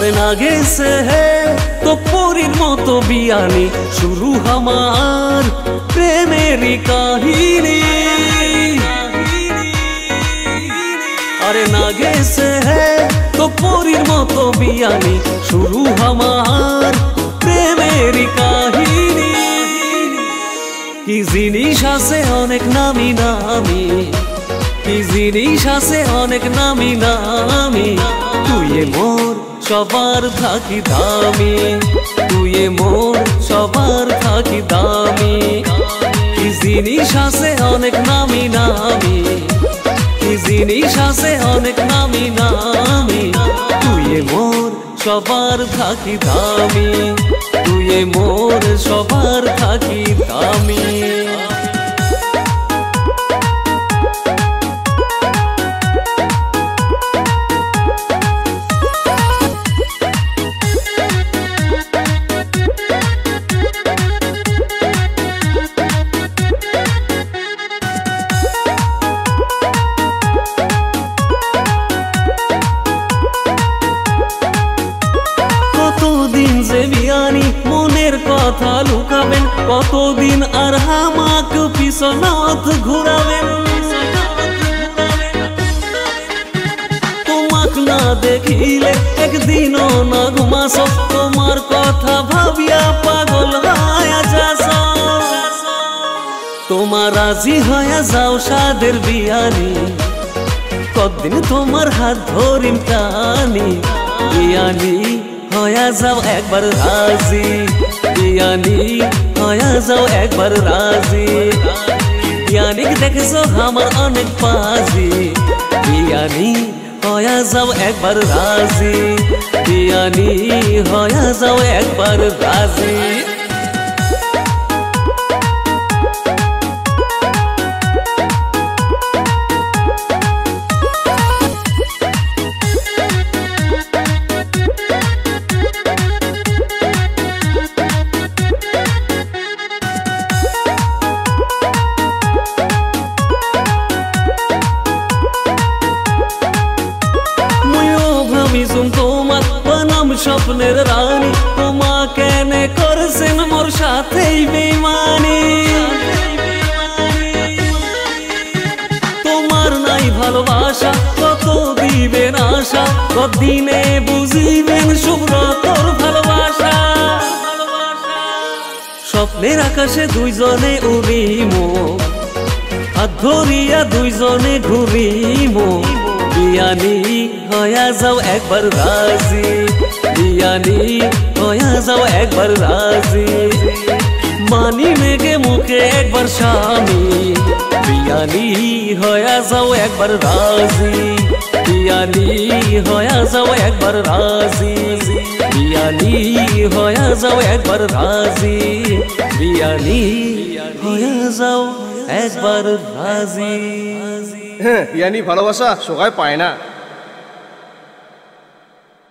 আরে না গেছে হে তো পরীর মতো বিয়ানি শুরু আমার প্রেমেরই কাহিনী আরে না গেছে হে তো পরীর মতো বিয়ানি শুরু আমার প্রেমেরই কাহিনী কি জিনিস আছে অনেক নামি নামি কি জিনিস আছে অনেক নামি নামি তুই মোর সবার থাকি দামি তুই মোর সবার থাকি দামি কি জিনিস আছে অনেক নামি নামি কি জিনিস আছে অনেক নামি নামি তুই মোর সবার থাকি দামি তুই মোর সবার থাকি দামি কতদিন যে বিয়ানি মনের কথা লুকাবেন কতদিন আর হামাক পিছনত ঘুরাবেন তোমাক না দেখিলে একদিনও না ঘুমাস তোমার কথা ভাবিয়া পাগল হয়ে যাস তোমার রাজি হয়ে যাও সাদের বিয়ানি কতদিন তোমার হাত ধরিম টানি বিয়ানি হয়ে যাও একবার রাজি বিয়ানি হয়ে যাও একবার রাজি বিয়ানিক দেখেছো আমার অনেক পাজি বিয়ানি হয়ে যাও একবার রাজি বিয়ানি হয়ে যাও একবার রাজি তোমার বানাম স্বপ্নের রানী তোমা কেন করছেন মোর সাথেই বেইমানি তোমার নাই ভালোবাসা কত দিবেন আশা কতদিনে বুঝিবেন শুভ্র তোর ভালোবাসা স্বপ্নের আকাশে দুইজনে উড়িমো হাত ধরিয়া দুইজনে ঘুরিমো বিয়ানি হয়ে যাও একবার রাজি বিয়ানি হয়ে যাও একবার রাজি মানি মেঘে মুখে একবার স্বামী বিয়ানি হয়ে যাও একবার রাজি বিয়ানি হয়ে যাও একবার রাজি বিয়ানি হয়ে যাও একবার রাজি বিয়ানি হয়ে যাও একবার রাজি ইয়ানি ভালোবাসা সবাই পায় না।